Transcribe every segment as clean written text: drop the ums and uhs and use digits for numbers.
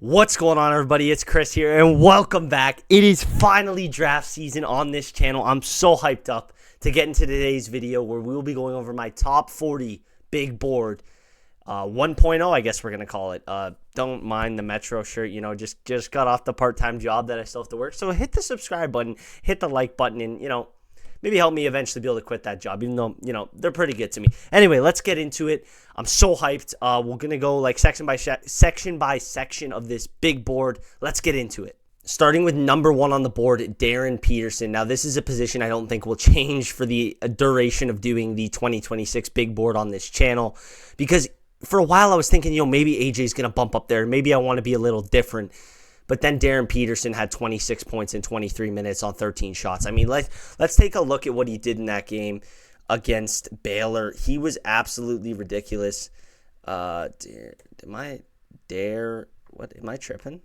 What's going on, everybody? It's Chris here, and welcome back. It is finally draft season on this channel. I'm so hyped up to get into today's video where we will be going over my top 40 big board 1.0, I guess we're going to call it. Don't mind the Metro shirt, just got off the part-time job that I still have to work. So hit the subscribe button, hit the like button, and, maybe help me eventually be able to quit that job, even though, they're pretty good to me. Anyway, let's get into it. I'm so hyped. We're going to go like section by section of this big board. Let's get into it. Starting with number 1 on the board, Darren Peterson. Now, this is a position I don't think will change for the duration of doing the 2026 big board on this channel, because for a while I was thinking, maybe AJ's going to bump up there. Maybe I want to be a little different. But then Darren Peterson had 26 points in 23 minutes on 13 shots. I mean, let's take a look at what he did in that game against Baylor. He was absolutely ridiculous. What am I tripping?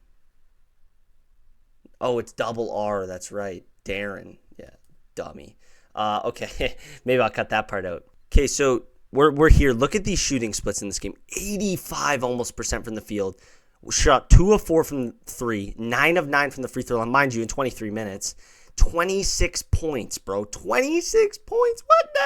Oh, it's double R. That's right. Darren. Yeah, dummy. Okay, maybe I'll cut that part out. Okay, so we're here. Look at these shooting splits in this game. 85% almost from the field. Shot 2 of 4 from 3, 9 of 9 from the free throw line, mind you, in 23 minutes. 26 points, bro. 26 points. What the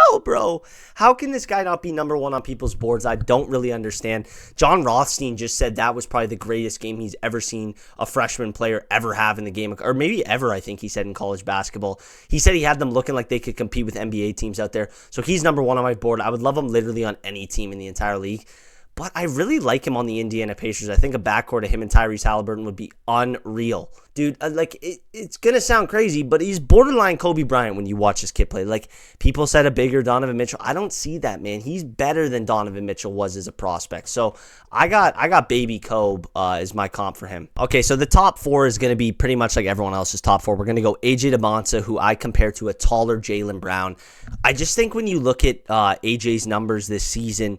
hell, bro? How can this guy not be number 1 on people's boards? I don't really understand. John Rothstein just said that was probably the greatest game he's ever seen a freshman player ever have in the game, or maybe ever, I think he said, in college basketball. He said he had them looking like they could compete with NBA teams out there. So he's number 1 on my board. I would love him literally on any team in the entire league. But I really like him on the Indiana Pacers. I think a backcourt of him and Tyrese Halliburton would be unreal. Dude, it's going to sound crazy, but he's borderline Kobe Bryant when you watch this kid play. Like, people said a bigger Donovan Mitchell. I don't see that, man. He's better than Donovan Mitchell was as a prospect. So I got baby Kobe as my comp for him. Okay, so the top 4 is going to be pretty much like everyone else's top 4. We're going to go AJ DeMonsa, who I compare to a taller Jaylen Brown. I just think when you look at AJ's numbers this season,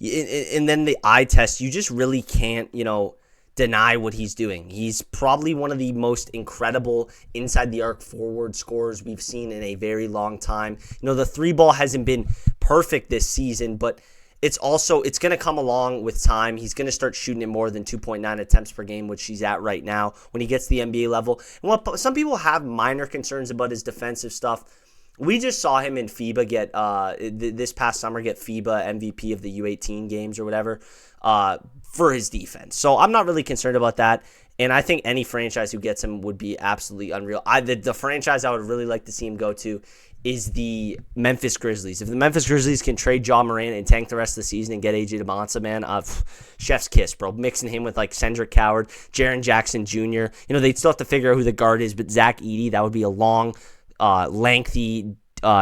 and then the eye test, you just really can't, deny what he's doing. He's probably one of the most incredible inside the arc forward scorers we've seen in a very long time. The 3-ball hasn't been perfect this season, but it's going to come along with time. He's going to start shooting it more than 2.9 attempts per game, which he's at right now when he gets to the NBA level. And some people have minor concerns about his defensive stuff. We just saw him in FIBA get this past summer get FIBA MVP of the U18 games or whatever for his defense. So I'm not really concerned about that. And I think any franchise who gets him would be absolutely unreal. The franchise I would really like to see him go to is the Memphis Grizzlies. If the Memphis Grizzlies can trade Ja Morant and tank the rest of the season and get AJ DeMonsa, man, chef's kiss, bro. Mixing him with like Cedric Coward, Jaren Jackson Jr. They'd still have to figure out who the guard is, but Zach Edey, that would be a long, lengthy,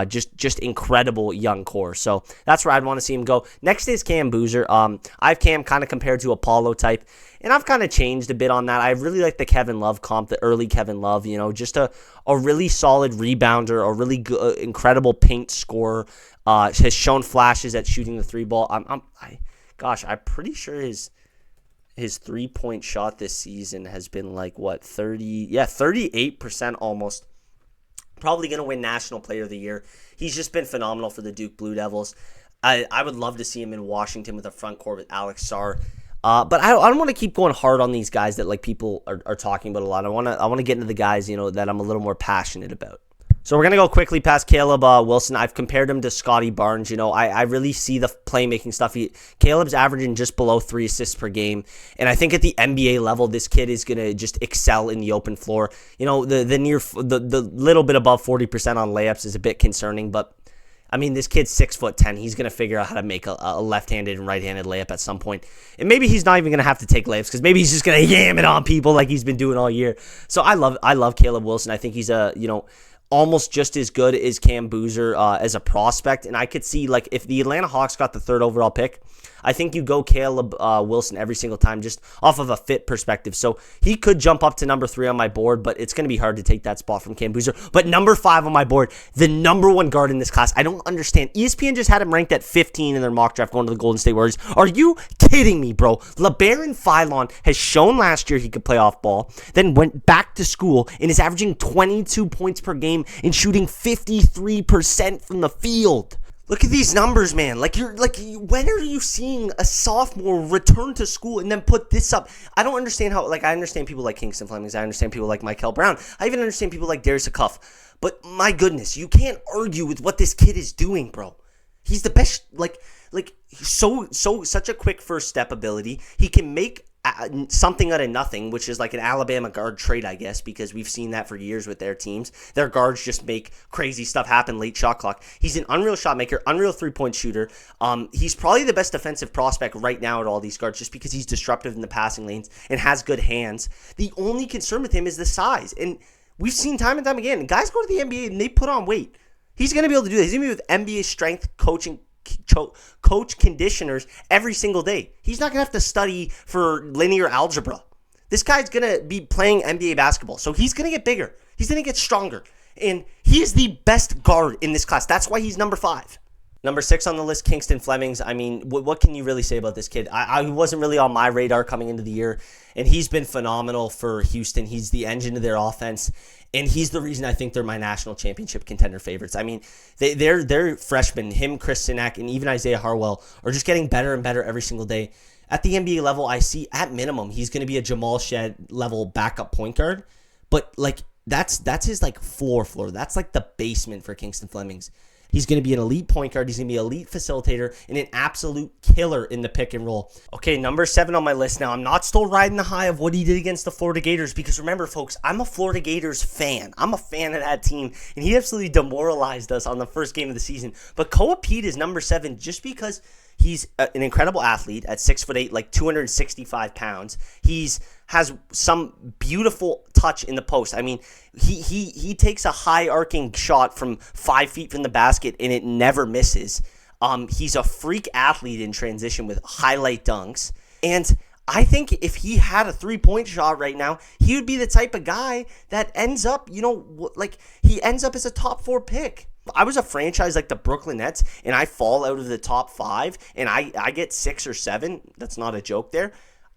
just incredible young core. So that's where I'd want to see him go. Next is Cam Boozer. I have Cam kind of compared to Apollo type, and I've kind of changed a bit on that. I really like the Kevin Love comp, the early Kevin Love, just a really solid rebounder, a really good, incredible paint scorer, has shown flashes at shooting the 3-ball. I'm pretty sure his 3-point shot this season has been like 38% almost. Probably going to win National Player of the Year. He's just been phenomenal for the Duke Blue Devils. I would love to see him in Washington with a front court with Alex Sarr. But I don't want to keep going hard on these guys that people are talking about a lot. I want to get into the guys that I'm a little more passionate about. So we're going to go quickly past Caleb Wilson. I've compared him to Scotty Barnes. I really see the playmaking stuff. Caleb's averaging just below 3 assists per game. And I think at the NBA level, this kid is going to just excel in the open floor. The little bit above 40% on layups is a bit concerning. But, this kid's 6'10". He's going to figure out how to make a left-handed and right-handed layup at some point. And maybe he's not even going to have to take layups because maybe he's just going to yam it on people like he's been doing all year. So I love Caleb Wilson. I think he's almost just as good as Cam Boozer as a prospect. And I could see, if the Atlanta Hawks got the 3rd overall pick, I think you go Caleb Wilson every single time just off of a fit perspective. So he could jump up to number 3 on my board, but it's going to be hard to take that spot from Cam Boozer. But number 5 on my board, the number 1 guard in this class. I don't understand. ESPN just had him ranked at 15 in their mock draft going to the Golden State Warriors. Are you kidding me, bro? LeBaron Philon has shown last year he could play off ball, then went back to school and is averaging 22 points per game and shooting 53% from the field. Look at these numbers, man. When are you seeing a sophomore return to school and then put this up? I don't understand how, I understand people like Kingston Flemings. I understand people like Michael Brown. I even understand people like Darius Cuff. But my goodness, you can't argue with what this kid is doing, bro. He's the best, such a quick first step ability. He can make something out of nothing, which is like an Alabama guard trait, I guess, because we've seen that for years with their teams. Their guards just make crazy stuff happen late shot clock. He's an unreal shot maker, unreal three-point shooter. He's probably the best defensive prospect right now at all these guards just because he's disruptive in the passing lanes and has good hands. The only concern with him is the size, and we've seen time and time again, guys go to the NBA and they put on weight. He's going to be able to do that. He's going to be with NBA strength coach conditioners every single day. He's not going to have to study for linear algebra. This guy's going to be playing NBA basketball. So he's going to get bigger. He's going to get stronger. And he is the best guard in this class. That's why he's number 5. Number 6 on the list, Kingston Flemings. I mean, what can you really say about this kid? I wasn't really on my radar coming into the year, and he's been phenomenal for Houston. He's the engine of their offense, and he's the reason I think they're my national championship contender favorites. I mean, they're freshmen. Him, Chris Sinak, and even Isaiah Harwell are just getting better and better every single day. At the NBA level, I see at minimum he's going to be a Jamal Shed level backup point guard, but that's his floor. That's like the basement for Kingston Flemings. He's going to be an elite point guard. He's going to be an elite facilitator and an absolute killer in the pick and roll. Okay, number 7 on my list now. I'm not still riding the high of what he did against the Florida Gators because remember, folks, I'm a Florida Gators fan. I'm a fan of that team, and he absolutely demoralized us on the first game of the season. But Koa Pete is number 7 just because he's an incredible athlete at 6'8", 265 pounds. Has some beautiful touch in the post. I mean, he takes a high arcing shot from 5 feet from the basket and it never misses. He's a freak athlete in transition with highlight dunks. And I think if he had a 3-point shot right now, he would be the type of guy that ends up, he ends up as a top 4 pick. I was a franchise like the Brooklyn Nets and I fall out of the top 5 and I get 6 or 7. That's not a joke there.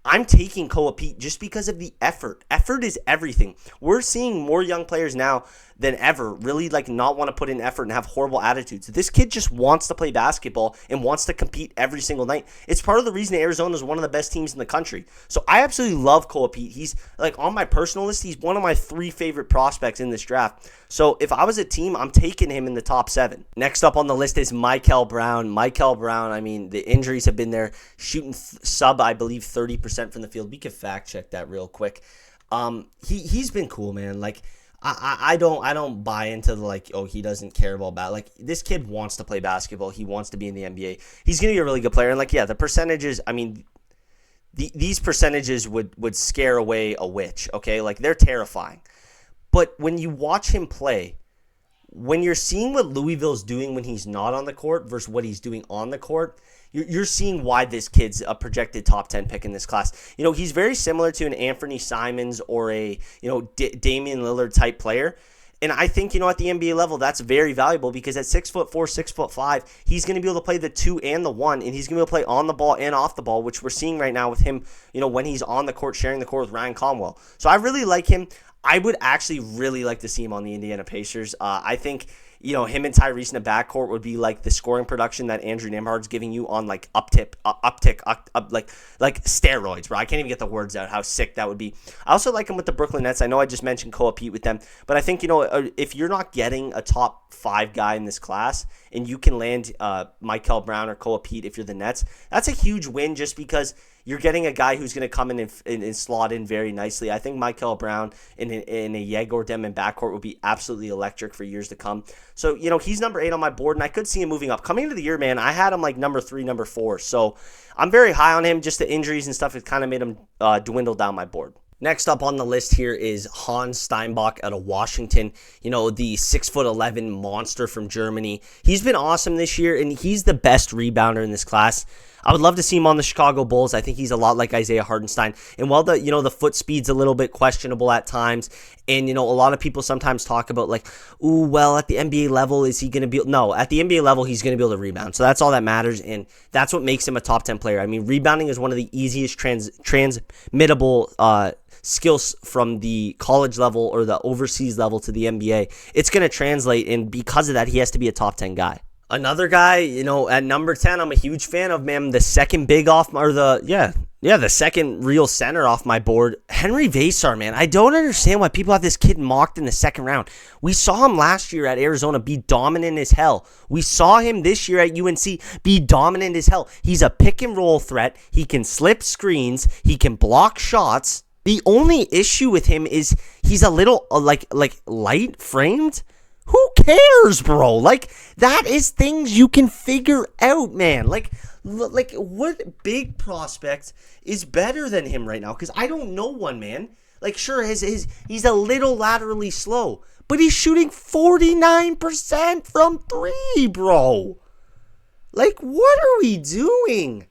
I'm taking Koa Pete just because of the effort. Effort is everything. We're seeing more young players now than ever really not want to put in effort and have horrible attitudes. This kid just wants to play basketball and wants to compete every single night. It's part of the reason Arizona is one of the best teams in the country. So I absolutely love Koa Pete. He's on my personal list, he's one of my 3 favorite prospects in this draft. So if I was a team, I'm taking him in the top 7. Next up on the list is Michael Brown. Michael Brown, I mean, the injuries have been there. Shooting I believe, 30% from the field. We could fact check that real quick. He's been cool, man. I don't buy into he doesn't care about this kid wants to play basketball. He wants to be in the NBA. He's going to be a really good player. And the percentages, I mean, these percentages would scare away a witch, okay? They're terrifying. But when you watch him play, when you're seeing what Louisville's doing when he's not on the court versus what he's doing on the court, you're seeing why this kid's a projected top 10 pick in this class. He's very similar to an Anthony Simons or a, Damian Lillard type player. And I think, at the NBA level, that's very valuable because at 6'4", 6'5", he's going to be able to play the 2 and the 1, and he's going to be able to play on the ball and off the ball, which we're seeing right now with him, when he's on the court, sharing the court with Ryan Conwell. So I really like him. I would actually really like to see him on the Indiana Pacers. I think, him and Tyrese in the backcourt would be like the scoring production that Andrew Nembhard's giving you on uptick, steroids, bro. I can't even get the words out how sick that would be. I also like him with the Brooklyn Nets. I know I just mentioned Koa Pete with them, but I think, if you're not getting a top 5 guy in this class and you can land Michael Brown or Koa Pete if you're the Nets, that's a huge win just because you're getting a guy who's going to come in and slot in very nicely. I think Michael Brown in a Yegor Demon backcourt would be absolutely electric for years to come. So, he's number 8 on my board, and I could see him moving up. Coming into the year, man, I had him number 3, number 4. So I'm very high on him. Just the injuries and stuff has kind of made him dwindle down my board. Next up on the list here is Hans Steinbach out of Washington, the 6'11" monster from Germany. He's been awesome this year, and he's the best rebounder in this class. I would love to see him on the Chicago Bulls. I think he's a lot like Isaiah Hartenstein. And while the foot speed's a little bit questionable at times, and a lot of people sometimes talk about at the NBA level, is he going to be? No, at the NBA level, he's going to be able to rebound. So that's all that matters, and that's what makes him a top 10 player. I mean, rebounding is one of the easiest transmittable skills from the college level or the overseas level to the NBA. It's going to translate, and because of that, he has to be a top 10 guy. Another guy, at number 10, I'm a huge fan of, man. The second big off, or the second real center off my board, Henry Vasar, man. I don't understand why people have this kid mocked in the second round. We saw him last year at Arizona be dominant as hell. We saw him this year at UNC be dominant as hell. He's a pick and roll threat. He can slip screens. He can block shots. The only issue with him is he's a little like light framed. Who cares, bro? Like, that is things you can figure out, man. Like what big prospect is better than him right now? Because I don't know one, man. Like, sure, he's a little laterally slow, but he's shooting 49% from three, bro. Like, what are we doing?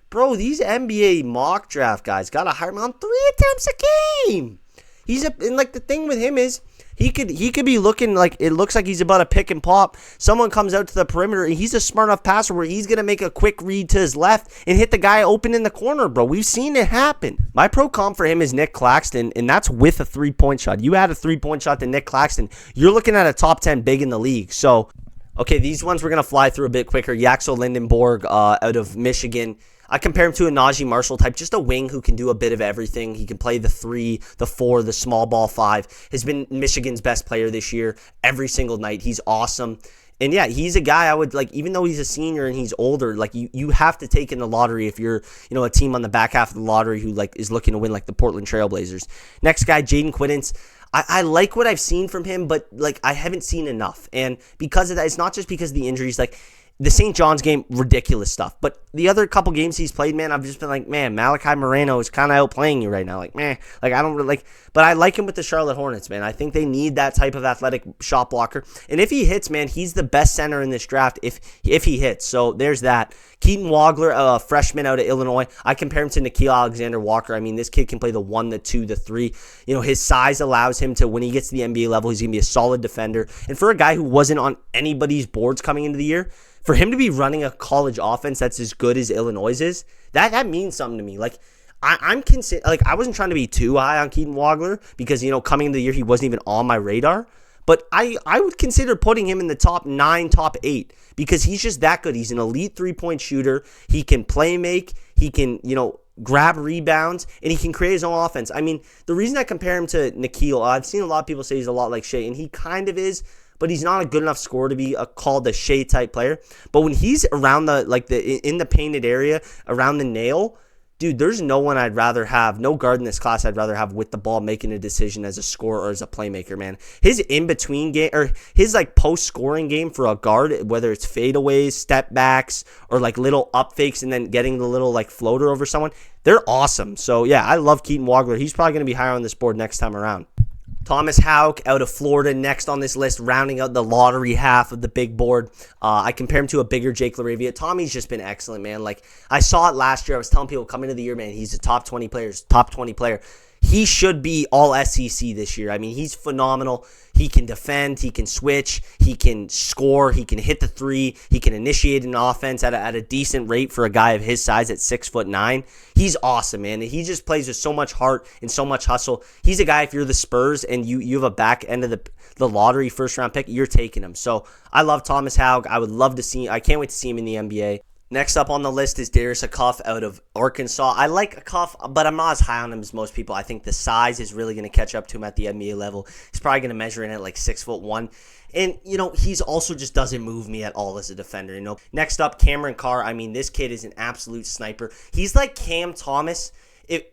Bro, these NBA mock draft guys got to hire him on 3 attempts a game. And like, the thing with him is, He could be looking like, it looks like he's about to pick and pop. Someone comes out to the perimeter, and he's a smart enough passer where he's going to make a quick read to his left and hit the guy open in the corner, bro. We've seen it happen. My pro comp for him is Nick Claxton, and that's with a three-point shot. You add a three-point shot to Nick Claxton, you're looking at a top 10 big in the league. So, okay, these ones we're going to fly through a bit quicker. Yaxel Lindenborg out of Michigan. I compare him to a Najee Marshall type, just a wing who can do a bit of everything. He can play the 3, the 4, the small ball 5. Has been Michigan's best player this year every single night. He's awesome. And yeah, he's a guy I would like, even though he's a senior and he's older, like you have to take in the lottery if you're, a team on the back half of the lottery who like is looking to win, like the Portland Trailblazers. Next guy, Jaden Quiddens. I like what I've seen from him, but like I haven't seen enough. And because of that, it's not just because of the injuries, like the St. John's game, ridiculous stuff. But the other couple games he's played, man, I've just been like, man, Malachi Moreno is kind of outplaying you right now. Like, man, like I don't really like, but I like him with the Charlotte Hornets, man. I think they need that type of athletic shot blocker. And if he hits, man, he's the best center in this draft if he hits. So there's that. Keaton Wagler, a freshman out of Illinois. I compare him to Nickeil Alexander-Walker. I mean, this kid can play the 1, the 2, the 3. His size allows him to, when he gets to the NBA level, he's going to be a solid defender. And for a guy who wasn't on anybody's boards coming into the year, for him to be running a college offense that's as good as Illinois' is, that means something to me. Like, I wasn't trying to be too high on Keaton Wagler because, coming into the year, he wasn't even on my radar. But I would consider putting him in the top 9, top 8 because he's just that good. He's an elite three-point shooter. He can play make. He can, grab rebounds, and he can create his own offense. I mean, the reason I compare him to Nickeil, I've seen a lot of people say he's a lot like Shea, and he kind of is, but he's not a good enough scorer to be called a Shea type player. But when he's around in the painted area, around the nail, dude, there's no one I'd rather have, no guard in this class I'd rather have with the ball making a decision as a scorer or as a playmaker, man. His in-between game, or his post-scoring game for a guard, whether it's fadeaways, step backs, or little up fakes and then getting the little floater over someone, they're awesome. So yeah, I love Keaton Wagler. He's probably going to be higher on this board next time around. Thomas Houck out of Florida, next on this list, rounding out the lottery half of the big board. I compare him to a bigger Jake LaRavia. Tommy's just been excellent, man. I saw it last year. I was telling people coming into the year, man, he's a top 20 player. He should be all SEC this year. I mean, he's phenomenal. He can defend. He can switch. He can score. He can hit the 3. He can initiate an offense at a decent rate for a guy of his size at 6'9". He's awesome, man. He just plays with so much heart and so much hustle. He's a guy, if you're the Spurs and you have a back end of the lottery first-round pick, you're taking him. So I love Thomas Houck. I can't wait to see him in the NBA. Next up on the list is Darius Acuff out of Arkansas. I like Acuff, but I'm not as high on him as most people. I think the size is really going to catch up to him at the NBA level. He's probably going to measure in at 6'1". And, he's also just doesn't move me at all as a defender, Next up, Cameron Carr. I mean, this kid is an absolute sniper. He's like Cam Thomas.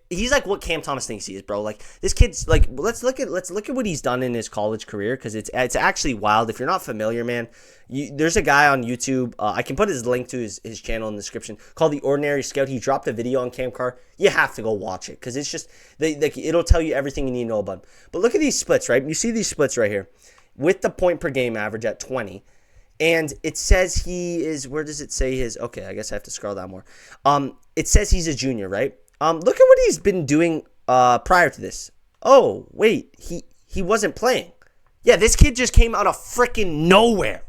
He's like what Cam Thomas thinks he is, bro. This kid's let's look at what he's done in his college career because it's actually wild. If you're not familiar, man, there's a guy on YouTube. I can put his link to his channel in the description called The Ordinary Scout. He dropped a video on Cam Carr. You have to go watch it because it's just it'll tell you everything you need to know about him. But look at these splits, right? You see these splits right here with the point per game average at 20. And it says he is, where does it say his? Okay, I guess I have to scroll down more. It says he's a junior, right? Look at what he's been doing prior to this. Oh, wait, he wasn't playing. Yeah, this kid just came out of freaking nowhere.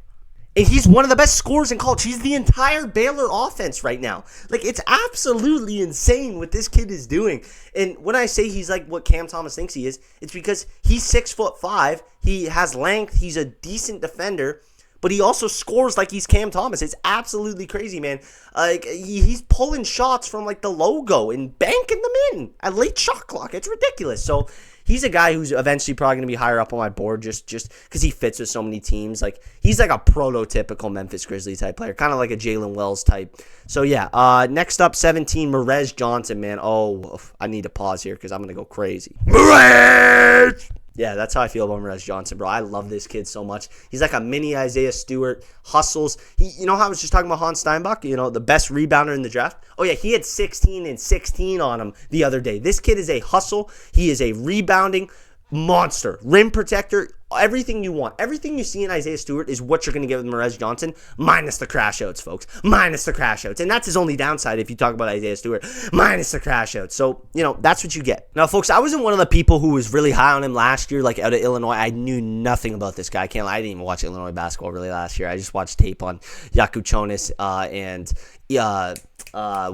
And he's one of the best scorers in college. He's the entire Baylor offense right now. It's absolutely insane what this kid is doing. And when I say he's like what Cam Thomas thinks he is, it's because he's 6'5". He has length. He's a decent defender. but he also scores like he's Cam Thomas. It's absolutely crazy, man. Like he's pulling shots from like the logo and banking them in at late shot clock. It's ridiculous. So he's a guy who's eventually probably going to be higher up on my board just because he fits with so many teams. Like he's like a prototypical Memphis Grizzlies type player, kind of like a Jalen Wells type. So yeah, next up 17, Merez Johnson, man. Oh, I need to pause here because I'm going to go crazy. Merez! Yeah, that's how I feel about Merez Johnson, bro. I love this kid so much. He's like a mini Isaiah Stewart, hustles. You know how I was just talking about Hans Steinbach, the best rebounder in the draft? Oh, yeah, he had 16 and 16 on him the other day. This kid is a hustle. He is a rebounding monster, rim protector, everything you want. Everything you see in Isaiah Stewart is what you're going to get with Merez Johnson, minus the crash outs, folks. Minus the crash outs. And that's his only downside if you talk about Isaiah Stewart, minus the crash outs. So, that's what you get. Now, folks, I wasn't one of the people who was really high on him last year, like out of Illinois. I knew nothing about this guy. I can't lie. I didn't even watch Illinois basketball really last year. I just watched tape on Yaku Chonis and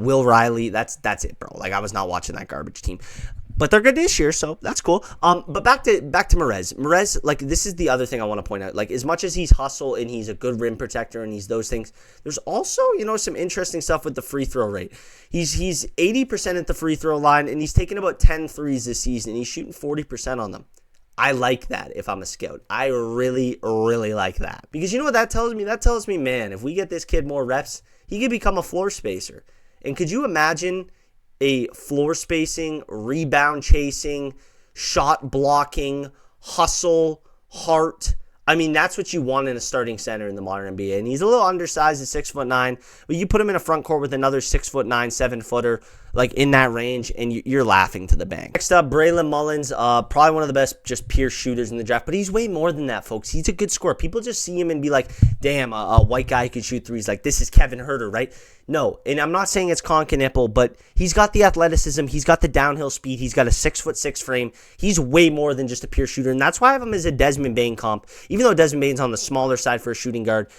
Will Riley. That's it, bro. Like, I was not watching that garbage team. But they're good this year, so that's cool. But back to Merez. Merez, like, this is the other thing I want to point out. Like, as much as he's hustle and he's a good rim protector and he's those things, there's also, some interesting stuff with the free throw rate. He's 80% at the free throw line, and he's taken about 10 threes this season, and he's shooting 40% on them. I like that if I'm a scout. I really, really like that. Because you know what that tells me? That tells me, man, if we get this kid more reps, he could become a floor spacer. And could you imagine a floor spacing, rebound chasing, shot blocking, hustle, heart? I mean, that's what you want in a starting center in the modern NBA. And he's a little undersized at 6'9", but you put him in a front court with another 6'9", 7-footer, like in that range, and you're laughing to the bank. Next up, Braylon Mullins, probably one of the best just pure shooters in the draft, but he's way more than that, folks. He's a good scorer. People just see him and be like, damn, a white guy who can shoot threes. Like, this is Kevin Huerter, right? No, and I'm not saying it's Con Knippel, but he's got the athleticism, he's got the downhill speed, he's got a 6'6" frame. He's way more than just a pure shooter, and that's why I have him as a Desmond Bane comp. Even though Desmond Bane's on the smaller side for a shooting guard,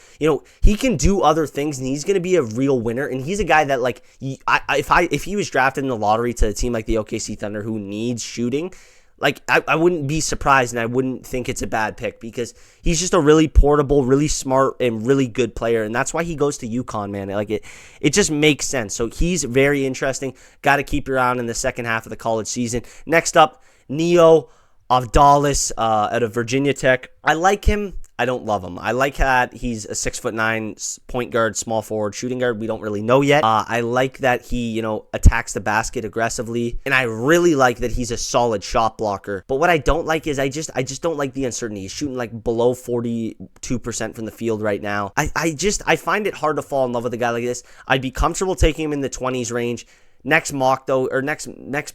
he can do other things, and he's going to be a real winner. And he's a guy that, like, if he was drafted in the lottery to a team like the OKC Thunder who needs shooting, like, I wouldn't be surprised, and I wouldn't think it's a bad pick because he's just a really portable, really smart, and really good player, and that's why he goes to UConn, man. Like, it just makes sense. So he's very interesting. Got to keep your eye on in the second half of the college season. Next up, Neo Avdalis out of Virginia Tech. I like him. I don't love him. I like that he's a 6'9" point guard, small forward, shooting guard. We don't really know yet. I like that he, attacks the basket aggressively, and I really like that he's a solid shot blocker. But what I don't like is I just don't like the uncertainty. He's shooting like below 42% from the field right now. I find it hard to fall in love with a guy like this. I'd be comfortable taking him in the 20s range. Next mock, though, or next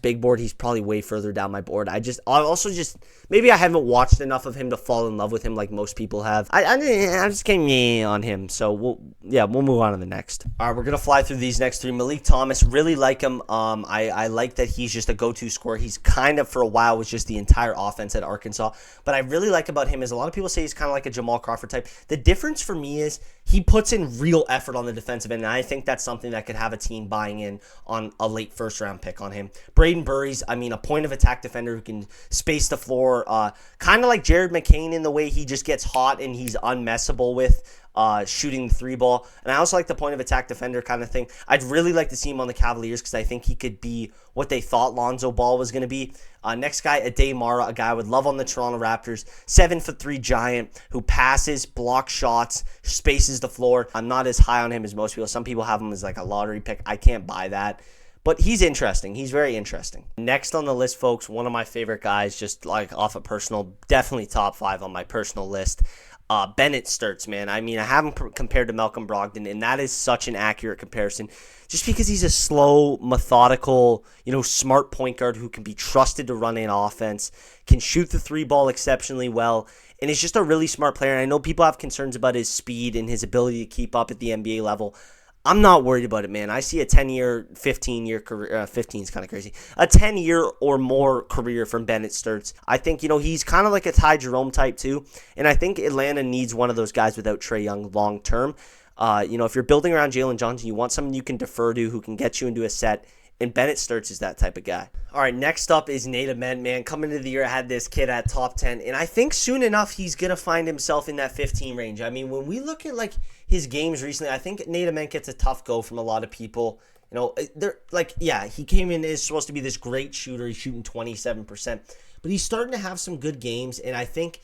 big board, he's probably way further down my board. Maybe I haven't watched enough of him to fall in love with him like most people have. I'm just getting on him, so we'll move on to the next. All right, we're going to fly through these next three. Malik Thomas, really like him. I like that he's just a go-to scorer. He's kind of, for a while, was just the entire offense at Arkansas. But I really like about him is a lot of people say he's kind of like a Jamal Crawford type. The difference for me is he puts in real effort on the defensive end, and I think that's something that could have a team buying in on a late first-round pick on him. Braden Burry's, a point-of-attack defender who can space the floor, kind of like Jared McCain in the way he just gets hot and he's unmessable with shooting the three ball. And I also like the point-of-attack defender kind of thing. I'd really like to see him on the Cavaliers because I think he could be what they thought Lonzo Ball was going to be. Next guy, Ade Mara, a guy I would love on the Toronto Raptors. 7'3" giant who passes, blocks shots, spaces the floor. I'm not as high on him as most people. Some people have him as like a lottery pick. I can't buy that. But he's interesting. He's very interesting. Next on the list, folks, one of my favorite guys, just like off a personal, definitely top 5 on my personal list. Bennett Sturts, man. I have him compared to Malcolm Brogdon, and that is such an accurate comparison just because he's a slow, methodical, smart point guard who can be trusted to run an offense, can shoot the three ball exceptionally well, and is just a really smart player. And I know people have concerns about his speed and his ability to keep up at the NBA level. I'm not worried about it, man. I see a 10-year, 15-year career. 15 is kind of crazy. A 10-year or more career from Bennett Sturts. I think, he's kind of like a Ty Jerome type too. And I think Atlanta needs one of those guys without Trae Young long term. If you're building around Jalen Johnson, you want someone you can defer to who can get you into a set And Bennett Sturts is that type of guy. All right, next up is Nate Ament, man. Coming into the year, I had this kid at top 10, and I think soon enough he's going to find himself in that 15 range. I mean, when we look at like his games recently, I think Nate Ament gets a tough go from a lot of people. You know, they're like, yeah, he came in is supposed to be this great shooter. He's shooting 27%, but he's starting to have some good games, and I think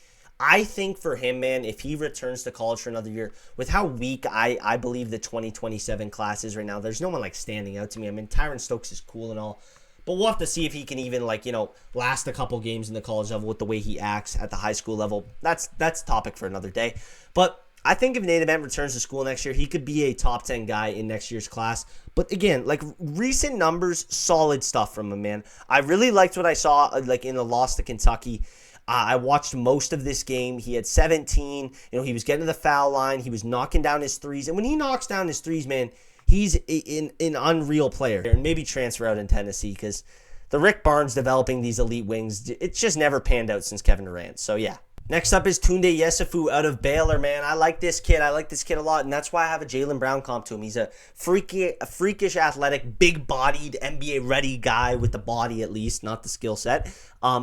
for him, man, if he returns to college for another year, with how weak I believe the 2027 class is right now, there's no one like standing out to me. I mean, Tyron Stokes is cool and all, but we'll have to see if he can even like, you know, last a couple games in the college level with the way he acts at the high school level. That's topic for another day. But I think if Nate Ament returns to school next year, he could be a top 10 guy in next year's class. But again, like recent numbers, solid stuff from him, man. I really liked what I saw like in the loss to Kentucky. I watched most of this game. He had 17. You know, he was getting to the foul line. He was knocking down his threes. And when he knocks down his threes, man, he's an unreal player. And maybe transfer out in Tennessee because the Rick Barnes developing these elite wings, it's just never panned out since Kevin Durant. So, yeah. Next up is Tunde Yesufu out of Baylor, man. I like this kid. I like this kid a lot, and that's why I have a Jaylen Brown comp to him. He's a freakish, athletic, big-bodied, NBA-ready guy with the body at least, not the skill set.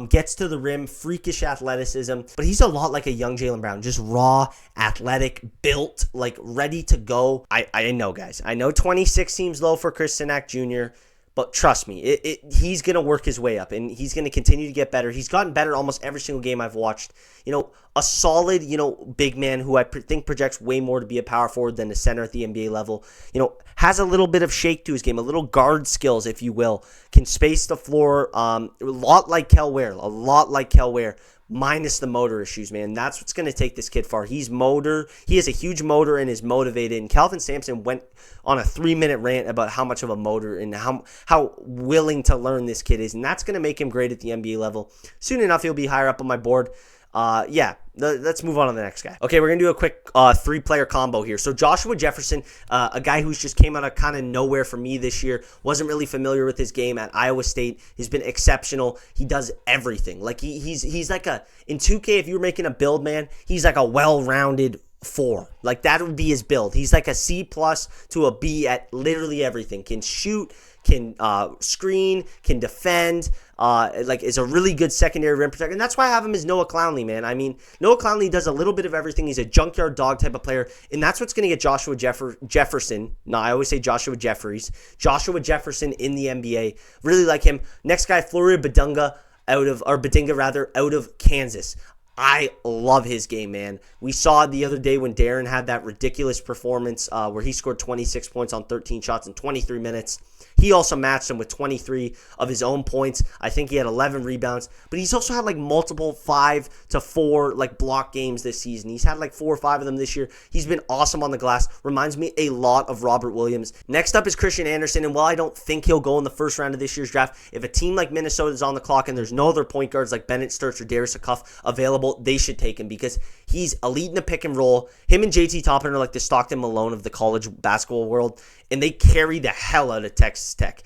Gets to the rim, freakish athleticism, but he's a lot like a young Jaylen Brown, just raw, athletic, built, like ready to go. I know, guys. I know 26 seems low for Chris Sinak Jr., but trust me, he's going to work his way up, and he's going to continue to get better. He's gotten better almost every single game I've watched. You know, a solid, you know, big man who I think projects way more to be a power forward than a center at the NBA level. You know, has a little bit of shake to his game, a little guard skills, if you will. Can space the floor, a lot like Kel Ware, minus the motor issues, man. That's what's going to take this kid far. He has a huge motor and is motivated. And Calvin Sampson went on a 3-minute rant about how much of a motor and how willing to learn this kid is. And that's going to make him great at the NBA level. Soon enough, he'll be higher up on my board. Let's move on to the next guy. Okay, we're going to do a quick 3-player combo here. So Joshua Jefferson, a guy who's just came out of kind of nowhere for me this year, wasn't really familiar with his game at Iowa State. He's been exceptional. He does everything. Like he's like in 2K, if you were making a build, man, he's like a well-rounded 4. Like that would be his build. He's like a C+ to a B at literally everything. Can shoot, can screen, can defend, is a really good secondary rim protector. And that's why I have him as Noah Clowney, man. I mean, Noah Clowney does a little bit of everything. He's a junkyard dog type of player. And that's what's going to get Joshua Jefferson. No, I always say Joshua Jeffries. Joshua Jefferson in the NBA. Really like him. Next guy, Floria Badunga out of Kansas. I love his game, man. We saw it the other day when Darren had that ridiculous performance where he scored 26 points on 13 shots in 23 minutes. He also matched him with 23 of his own points. I think he had 11 rebounds. But he's also had like multiple 5 to 4 like block games this season. He's had like 4 or 5 of them this year. He's been awesome on the glass. Reminds me a lot of Robert Williams. Next up is Christian Anderson. And while I don't think he'll go in the first round of this year's draft, if a team like Minnesota is on the clock and there's no other point guards like Bennett Sturts or Darius Akuff available, they should take him because he's elite in the pick and roll. Him and JT Toppin are like the Stockton Malone of the college basketball world, and they carry the hell out of Texas Tech.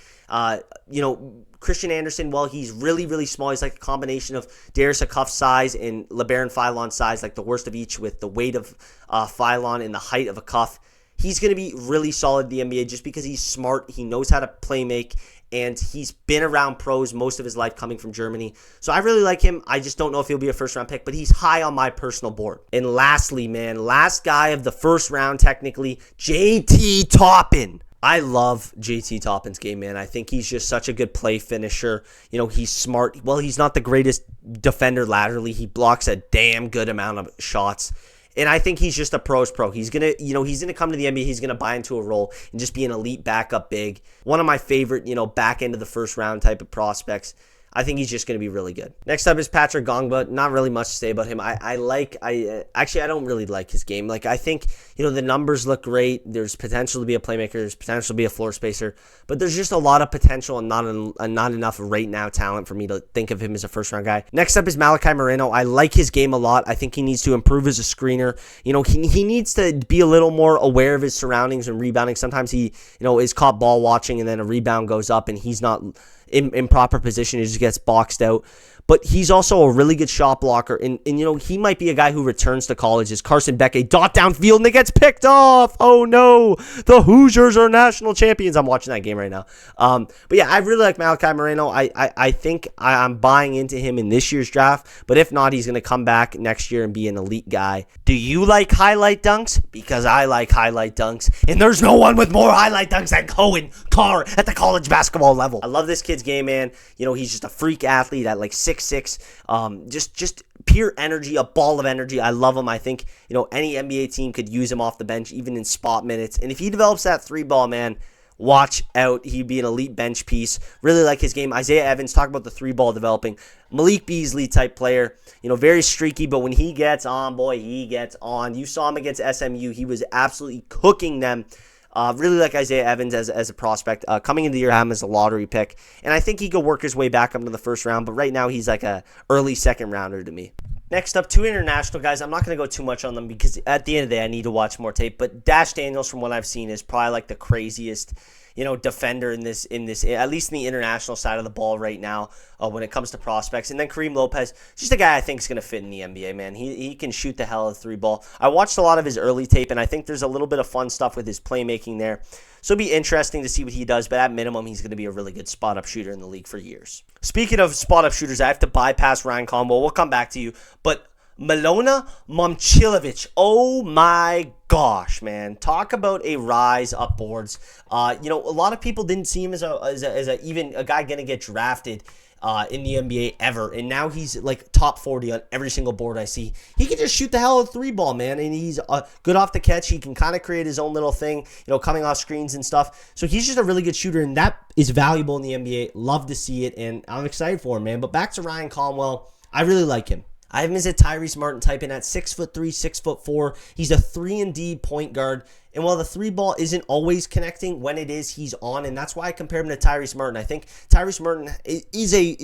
Christian Anderson, well, he's really, really small. He's like a combination of Darius Akuff's size and LeBaron Philon's size, like the worst of each with the weight of Philon and the height of Akuff. He's going to be really solid in the NBA just because he's smart. He knows how to play make, and he's been around pros most of his life coming from Germany. So I really like him. I just don't know if he'll be a first-round pick, but he's high on my personal board. And lastly, man, last guy of the first round technically, JT Toppin. I love JT Toppin's game, man. I think he's just such a good play finisher. You know, he's smart. Well, he's not the greatest defender laterally. He blocks a damn good amount of shots. And I think he's just a pro's pro. He's going to come to the NBA. He's going to buy into a role and just be an elite backup big. One of my favorite, back end of the first round type of prospects. I think he's just going to be really good. Next up is Patrick Gongba. Not really much to say about him. I don't really like his game. Like, I think, the numbers look great. There's potential to be a playmaker. There's potential to be a floor spacer. But there's just a lot of potential and not enough right now talent for me to think of him as a first-round guy. Next up is Malachi Moreno. I like his game a lot. I think he needs to improve as a screener. He needs to be a little more aware of his surroundings and rebounding. Sometimes he, is caught ball watching and then a rebound goes up and he's not in proper position. He just gets boxed out. But he's also a really good shot blocker. And he might be a guy who returns to college. Is Carson Beck a dot downfield and it gets picked off? Oh, no. The Hoosiers are national champions. I'm watching that game right now. But yeah, I really like Malachi Moreno. I think I'm buying into him in this year's draft. But if not, he's going to come back next year and be an elite guy. Do you like highlight dunks? Because I like highlight dunks. And there's no one with more highlight dunks than Cam Carr at the college basketball level. I love this kid's game, man. He's just a freak athlete at like 6'6". Just pure energy, a ball of energy. I love him. I think, any NBA team could use him off the bench, even in spot minutes. And if he develops that 3-ball, man, watch out. He'd be an elite bench piece. Really like his game. Isaiah Evans, talk about the 3-ball developing. Malik Beasley type player, very streaky, but when he gets on, boy, he gets on. You saw him against SMU. He was absolutely cooking them. Really like Isaiah Evans as a prospect. Coming into the year, I have him as a lottery pick. And I think he could work his way back up to the first round. But right now, he's like a early second rounder to me. Next up, 2 international guys. I'm not going to go too much on them because at the end of the day, I need to watch more tape. But Dash Daniels, from what I've seen, is probably like the craziest defender in this, at least in the international side of the ball right now when it comes to prospects. And then Kareem Lopez, just a guy I think is going to fit in the NBA, man. He can shoot the hell out of the 3-ball. I watched a lot of his early tape, and I think there's a little bit of fun stuff with his playmaking there. So it'll be interesting to see what he does, but at minimum, he's going to be a really good spot-up shooter in the league for years. Speaking of spot-up shooters, I have to bypass Ryan Conwell. We'll come back to you, but Milona Momcilovic, oh my gosh, man. Talk about a rise up boards. A lot of people didn't see him as even a guy going to get drafted in the NBA ever, and now he's like top 40 on every single board I see. He can just shoot the hell out of the 3-ball, man, and he's good off the catch. He can kind of create his own little thing, coming off screens and stuff. So he's just a really good shooter, and that is valuable in the NBA. Love to see it, and I'm excited for him, man. But back to Ryan Conwell, I really like him. I have him as a Tyrese Martin type in at 6'3", 6'4". He's a 3-and-D point guard. And while the 3-ball isn't always connecting, when it is, he's on. And that's why I compare him to Tyrese Martin. I think Tyrese Martin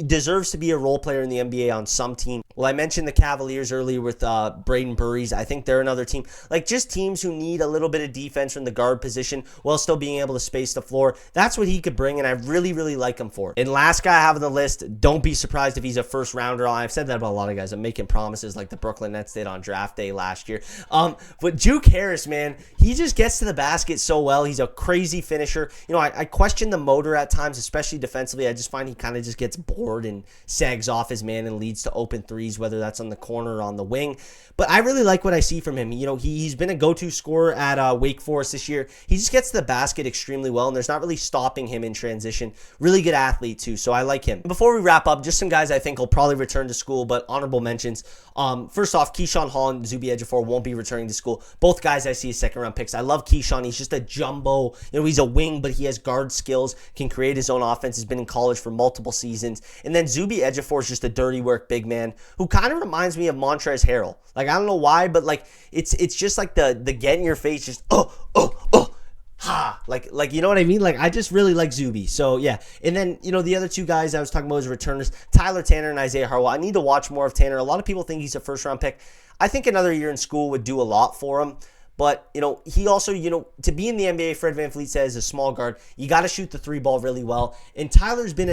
deserves to be a role player in the NBA on some team. Well, I mentioned the Cavaliers earlier with Braden Burries. I think they're another team. Like, just teams who need a little bit of defense from the guard position while still being able to space the floor. That's what he could bring, and I really, really like him for it. And last guy I have on the list, don't be surprised if he's a first-rounder. I've said that about a lot of guys. I'm making promises like the Brooklyn Nets did on draft day last year. But Juke Harris, man, he just gets to the basket so well. He's a crazy finisher. I question the motor at times, especially defensively. I just find he kind of just gets bored and sags off his man and leads to open threes, whether that's on the corner or on the wing. But I really like what I see from him. He's been a go-to scorer at Wake Forest this year. He just gets to the basket extremely well, and there's not really stopping him in transition. Really good athlete, too, so I like him. Before we wrap up, just some guys I think will probably return to school, but honorable mentions. First off, Keyshawn Hall and Zuby Ejiofor won't be returning to school. Both guys I see as second-round picks. I love Keyshawn. He's just a jumbo. He's a wing, but he has guard skills, can create his own offense, has been in college for multiple seasons. And then Zuby Ejiofor is just a dirty work big man who kind of reminds me of Montrezl Harrell. Like, I don't know why, but like it's just like the get in your face, just ha, like you know what I mean? Like, I just really like Zuby. So yeah. And then the other two guys I was talking about as returners, Tyler Tanner and Isaiah Harwell. I need to watch more of Tanner. A lot of people think he's a first round pick. I think another year in school would do a lot for him. But, he also, to be in the NBA, Fred VanVleet says, a small guard, you got to shoot the 3-ball really well. And Tyler's been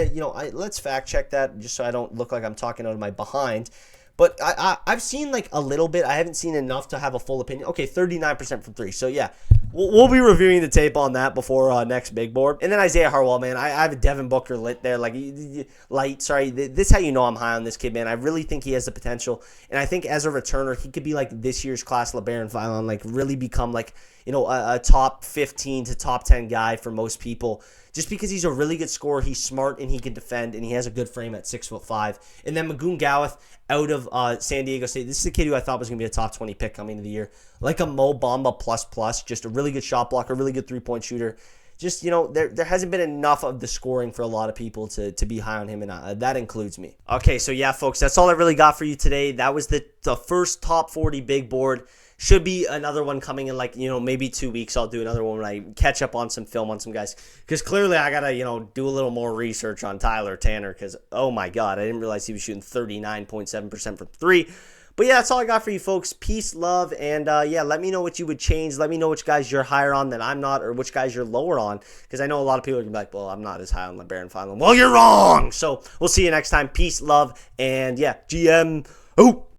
let's fact check that just so I don't look like I'm talking out of my behind. But I've seen like a little bit. I haven't seen enough to have a full opinion. Okay, 39% from 3. So yeah, we'll be reviewing the tape on that before next big board. And then Isaiah Harwell, man, I have a Devin Booker lit there. This is how you know I'm high on this kid, man. I really think he has the potential. And I think as a returner, he could be like this year's class LeBaron Philon, like really become like, a top 15 to top 10 guy for most people. Just because he's a really good scorer, he's smart, and he can defend, and he has a good frame at 6'5". And then Magoon Gawith out of San Diego State. This is a kid who I thought was going to be a top 20 pick coming into the year. Like a Mo Bamba plus, just a really good shot blocker, really good three-point shooter. Just, there hasn't been enough of the scoring for a lot of people to be high on him, and that includes me. Okay, so yeah, folks, that's all I really got for you today. That was the first top 40 big board. Should be another one coming in like, maybe 2 weeks. I'll do another one when I catch up on some film on some guys. Because clearly I got to, do a little more research on Tyler Tanner. Because, oh my God, I didn't realize he was shooting 39.7% from 3. But yeah, that's all I got for you folks. Peace, love, and yeah, let me know what you would change. Let me know which guys you're higher on than I'm not, or which guys you're lower on, because I know a lot of people are going to be like, well, I'm not as high on LeBaron Final. Well, you're wrong! So we'll see you next time. Peace, love, and yeah, GM out!